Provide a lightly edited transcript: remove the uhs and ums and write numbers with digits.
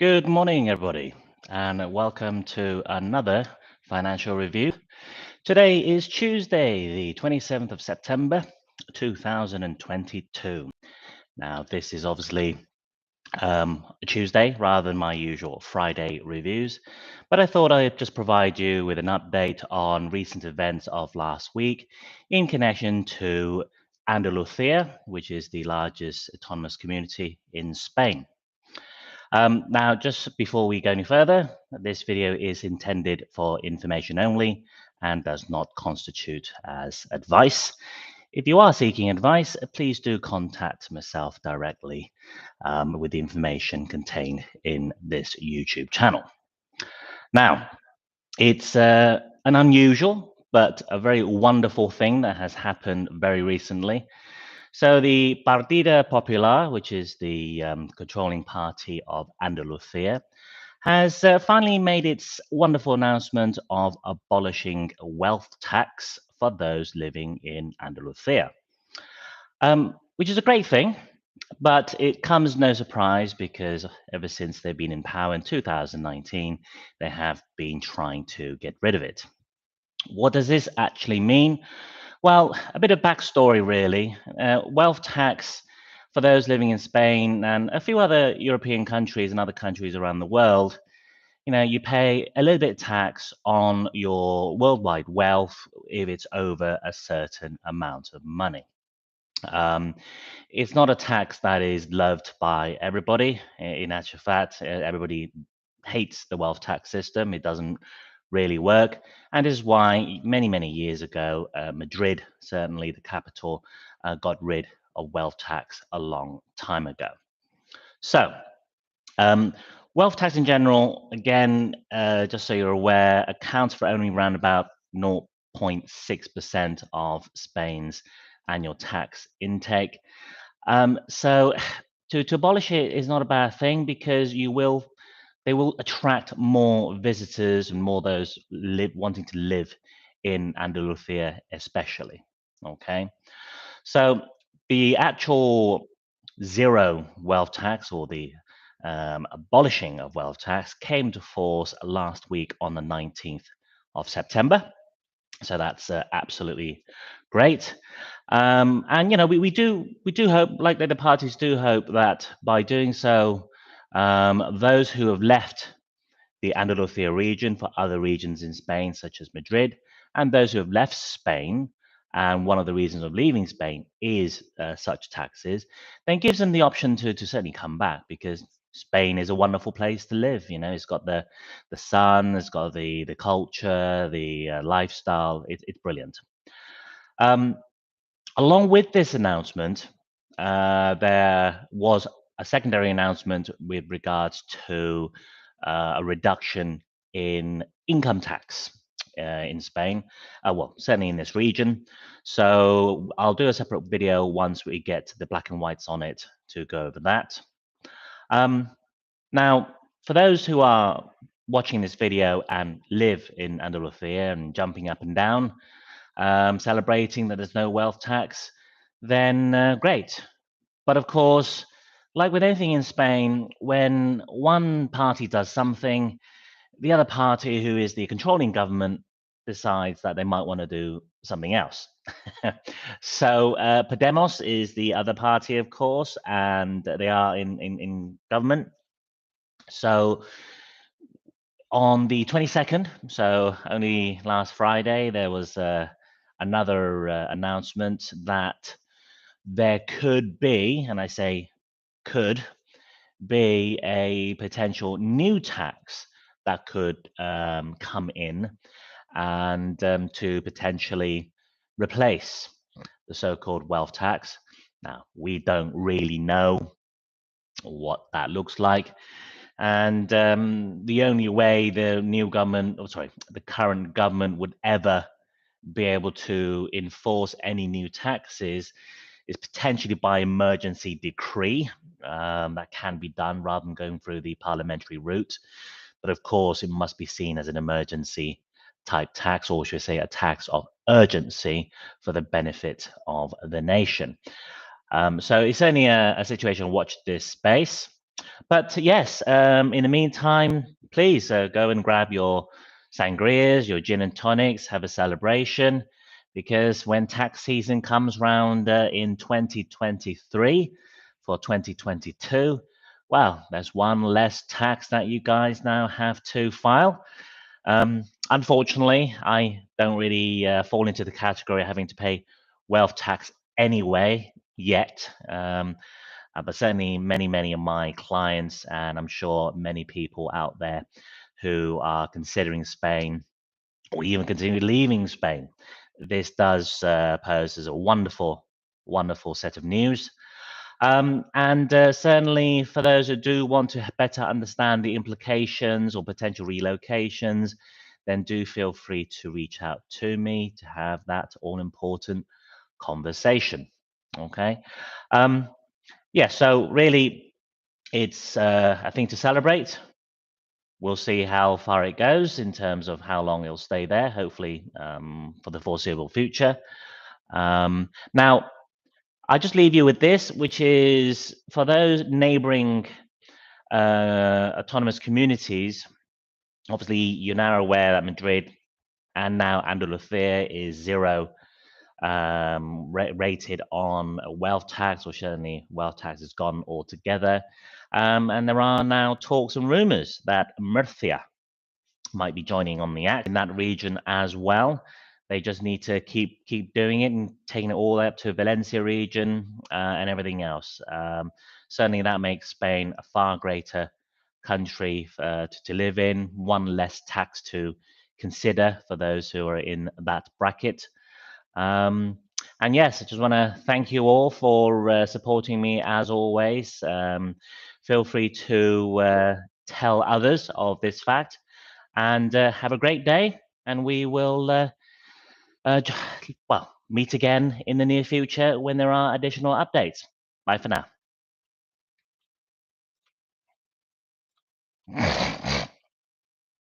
Good morning, everybody, and welcome to another financial review. Today is Tuesday, the 27th of September, 2022. Now, this is obviously a Tuesday rather than my usual Friday reviews, but I thought I'd just provide you with an update on recent events of last week in connection to Andalucia, which is the largest autonomous community in Spain. Now, just before we go any further, this video is intended for information only and does not constitute as advice. If you are seeking advice, please do contact myself directly with the information contained in this YouTube channel. Now, it's an unusual but a very wonderful thing that has happened very recently. So the Partida Popular, which is the controlling party of Andalusia, has finally made its wonderful announcement of abolishing wealth tax for those living in Andalusia, which is a great thing, but it comes no surprise because ever since they've been in power in 2019, they have been trying to get rid of it. What does this actually mean? Well, a bit of backstory, really. Wealth tax for those living in Spain and a few other European countries and other countries around the world, you pay a little bit of tax on your worldwide wealth if it's over a certain amount of money. Um, it's not a tax that is loved by everybody. In actual fact, everybody hates the wealth tax system. It doesn't really work. And this is why many, many years ago, Madrid, certainly the capital, got rid of wealth tax a long time ago. So, um, wealth tax in general, again, just so you're aware, accounts for only around about 0.6% of Spain's annual tax intake. So to abolish it is not a bad thing because they will attract more visitors and more those wanting to live in Andalusia, especially. Okay, so the actual zero wealth tax or the abolishing of wealth tax came to force last week on the 19th of September. So that's absolutely great. And we do hope, like the parties do hope, that by doing so, those who have left the Andalusia region for other regions in Spain, such as Madrid, and those who have left Spain, and one of the reasons of leaving Spain is such taxes, then gives them the option to certainly come back because Spain is a wonderful place to live. It's got the sun, it's got the culture, the lifestyle. It's brilliant. Um, Along with this announcement, there was a secondary announcement with regards to a reduction in income tax in Spain. Well, certainly in this region. So I'll do a separate video once we get the black and whites on it to go over that. Um, Now, for those who are watching this video and live in Andalusia and jumping up and down, celebrating that there's no wealth tax, then great. But of course, like with anything in Spain, when one party does something, the other party, who is the controlling government, decides that they might want to do something else. So Podemos is the other party, of course, and they are in government. So on the 22nd, so only last Friday, there was another announcement that there could be, and I say could be, a potential new tax that could come in and to potentially replace the so-called wealth tax. Now, we don't really know what that looks like. And the only way the new government, or sorry, the current government would ever be able to enforce any new taxes is potentially by emergency decree. That can be done rather than going through the parliamentary route. But of course, it must be seen as an emergency type tax, or should I say, a tax of urgency for the benefit of the nation. So it's only a situation, watch this space. But yes, in the meantime, please go and grab your sangrias, your gin and tonics, have a celebration, because when tax season comes round in 2023 for 2022, well, there's one less tax that you guys now have to file. Unfortunately, I don't really fall into the category of having to pay wealth tax anyway yet. But certainly many of my clients, and I'm sure many people out there who are considering Spain or even considering leaving Spain, this does pose as a wonderful set of news. And certainly for those who do want to better understand the implications or potential relocations, then do feel free to reach out to me to have that all important conversation. Okay. Um, yeah, so really, it's a thing to celebrate. We'll see how far it goes in terms of how long it'll stay there, hopefully for the foreseeable future. Now, I'll just leave you with this, which is for those neighboring autonomous communities, obviously, you're now aware that Madrid and now Andalucia is zero rated on wealth tax, or certainly wealth tax is gone altogether. And there are now talks and rumors that Murcia might be joining on the act in that region as well. They just need to keep doing it and taking it all up to Valencia region and everything else. Certainly, that makes Spain a far greater country to live in, one less tax to consider for those who are in that bracket. And yes, I just want to thank you all for supporting me as always. Feel free to tell others of this fact, and have a great day. And we will, well, meet again in the near future when there are additional updates. Bye for now.